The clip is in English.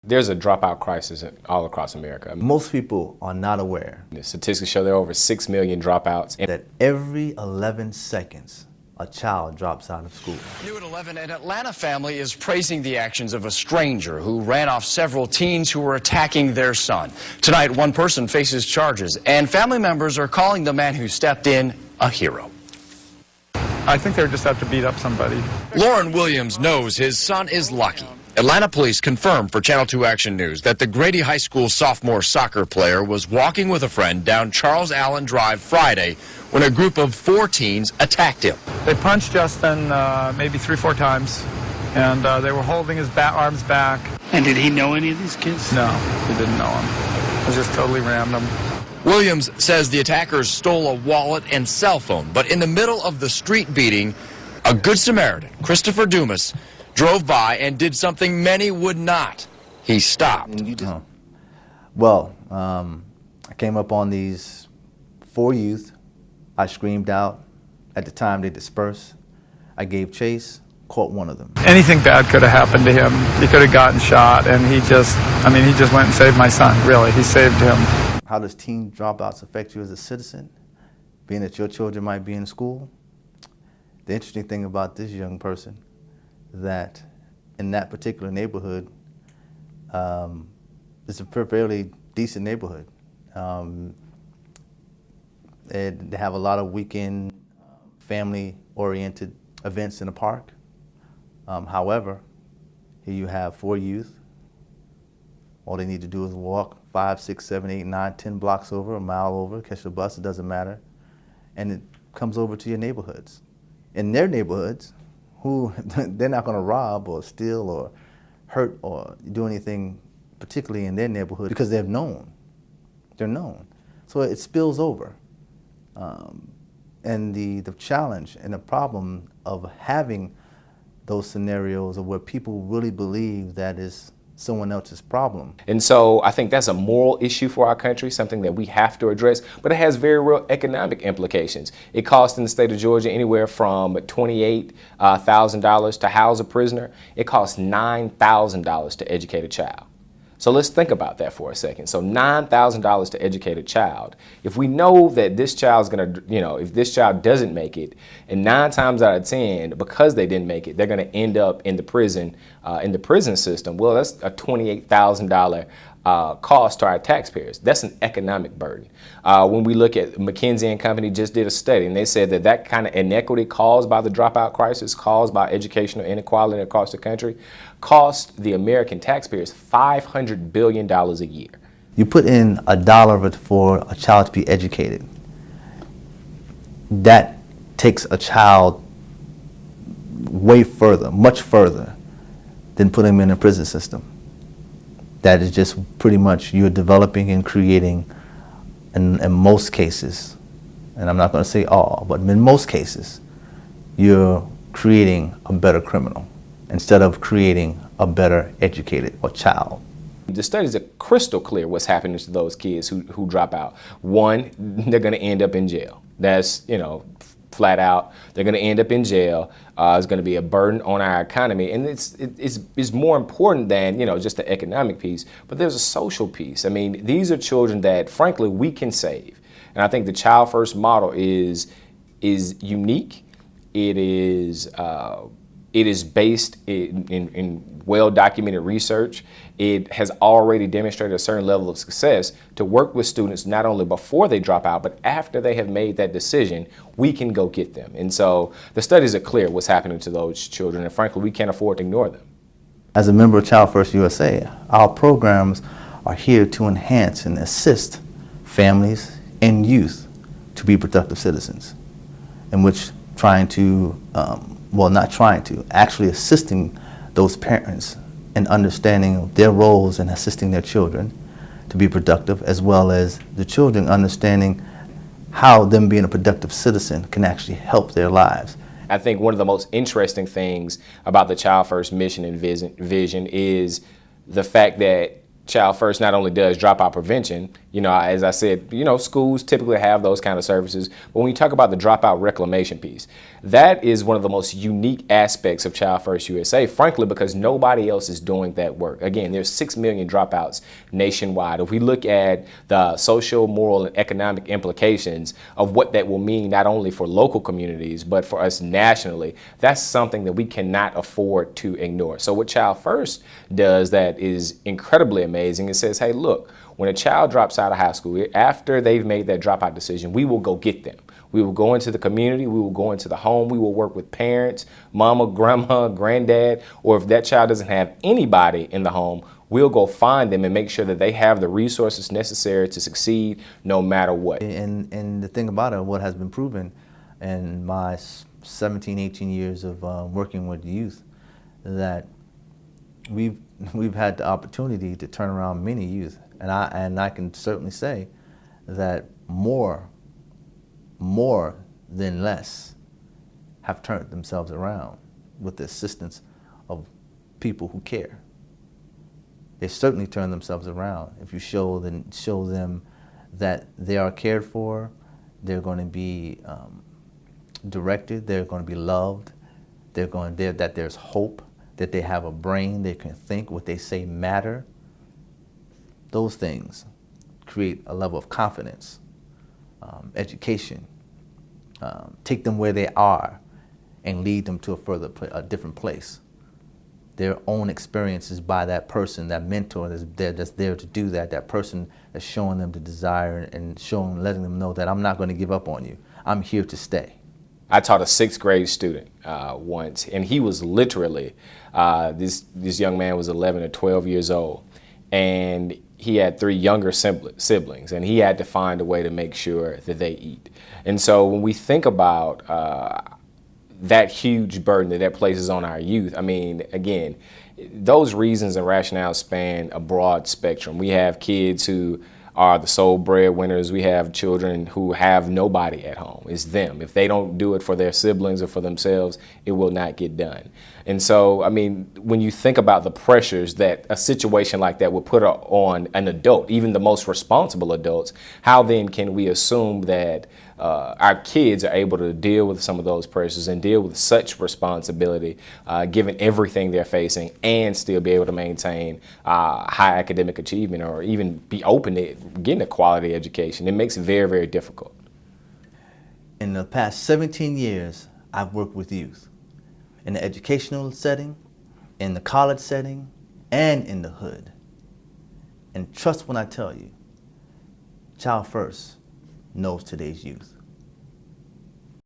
There's a dropout crisis all across America. Most people are not aware. The statistics show there are over 6 million dropouts. That every 11 seconds, a child drops out of school. New at 11, an Atlanta family is praising the actions of a stranger who ran off several teens who were attacking their son. Tonight, one person faces charges, and family members are calling the man who stepped in a hero. I think they just have to beat up somebody. Lauren Williams knows his son is lucky. Atlanta police confirmed for Channel 2 Action News that the Grady High School sophomore soccer player was walking with a friend down Charles Allen Drive Friday when a group of 4 teens attacked him. They punched Justin maybe 3 or 4 times, and they were holding his arms back. And did he know any of these kids? No, he didn't know him. It was just totally random. Williams says the attackers stole a wallet and cell phone, but in the middle of the street beating, a Good Samaritan, Christopher Dumas, drove by and did something many would not. He stopped. Well, I came up on these 4 youth. I screamed out. At the time, they dispersed. I gave chase, caught one of them. Anything bad could have happened to him. He could have gotten shot, and he just went and saved my son, really. He saved him. How does teen dropouts affect you as a citizen, being that your children might be in school? The interesting thing about this young person, that in that particular neighborhood, it's a fairly decent neighborhood. They have a lot of weekend family-oriented events in the park. However, here you have 4 youth. All they need to do is walk 5, 6, 7, 8, 9, 10 blocks over, a mile over, catch the bus, it doesn't matter. And it comes over to your neighborhoods. In their neighborhoods, who they're not going to rob or steal or hurt or do anything particularly in their neighborhood because they're known. They're known. So it spills over. And the challenge and the problem of having those scenarios of where people really believe that is someone else's problem. And so I think that's a moral issue for our country, something that we have to address, but it has very real economic implications. It costs in the state of Georgia anywhere from $28,000 to house a prisoner. It costs $9,000 to educate a child. So let's think about that for a second. So $9,000 to educate a child. If we know that this child's gonna, if this child doesn't make it, and 9 times out of 10, because they didn't make it, they're gonna end up in the prison system. Well, that's a $28,000 cost to our taxpayers. That's an economic burden. When we look at McKinsey and Company just did a study, and they said that that kind of inequity caused by the dropout crisis, caused by educational inequality across the country, cost the American taxpayers $500 billion a year. You put in $1 for a child to be educated. That takes a child way further, much further, than putting them in a prison system. That is just pretty much you're developing and creating, in most cases, and I'm not going to say all, but in most cases, you're creating a better criminal instead of creating a better educated or child. The studies are crystal clear what's happening to those kids who drop out. One, they're going to end up in jail. That's, flat out. They're going to end up in jail. It's going to be a burden on our economy. And it's more important than, just the economic piece, but there's a social piece. I mean, these are children that, frankly, we can save. And I think the Child First model is unique. It is based in well-documented research. It has already demonstrated a certain level of success to work with students not only before they drop out, but after they have made that decision, we can go get them. And so the studies are clear what's happening to those children, and frankly, we can't afford to ignore them. As a member of Child First USA, our programs are here to enhance and assist families and youth to be productive citizens, in which actually assisting those parents in understanding their roles in assisting their children to be productive, as well as the children understanding how them being a productive citizen can actually help their lives. I think one of the most interesting things about the Child First mission and vision is the fact that Child First not only does dropout prevention, as I said, schools typically have those kind of services. But when you talk about the dropout reclamation piece, that is one of the most unique aspects of Child First USA, frankly, because nobody else is doing that work. Again, there's 6 million dropouts nationwide. If we look at the social, moral, and economic implications of what that will mean, not only for local communities, but for us nationally, that's something that we cannot afford to ignore. So what Child First does that is incredibly amazing, it says, hey, look, when a child drops out of high school, after they've made that dropout decision, we will go get them. We will go into the community, we will go into the home, we will work with parents, mama, grandma, granddad, or if that child doesn't have anybody in the home, we'll go find them and make sure that they have the resources necessary to succeed no matter what. And the thing about it, what has been proven in my 17, 18 years of working with youth, that we've had the opportunity to turn around many youth. And I can certainly say that more than less have turned themselves around with the assistance of people who care. They certainly turn themselves around. If you show them that they are cared for, they're going to be directed, they're going to be loved, that there's hope, that they have a brain, they can think, what they say matter. Those things create a level of confidence, education, take them where they are and lead them to a different place. Their own experiences by that person, that mentor that's there to do that person that's showing them the desire and letting them know that I'm not going to give up on you. I'm here to stay. I taught a 6th grade student once, and he was literally, this young man was 11 or 12 years old, and he had 3 younger siblings, and he had to find a way to make sure that they eat. And so when we think about that huge burden that places on our youth, I mean, again, those reasons and rationales span a broad spectrum. We have kids who are the sole breadwinners. We have children who have nobody at home. It's them. If they don't do it for their siblings or for themselves, it will not get done. And so, I mean, when you think about the pressures that a situation like that would put on an adult, even the most responsible adults, how then can we assume that our kids are able to deal with some of those pressures and deal with such responsibility, given everything they're facing, and still be able to maintain high academic achievement or even be open to getting a quality education? It makes it very, very difficult. In the past 17 years, I've worked with youth in the educational setting, in the college setting, and in the hood. And trust when I tell you, Child First knows today's youth.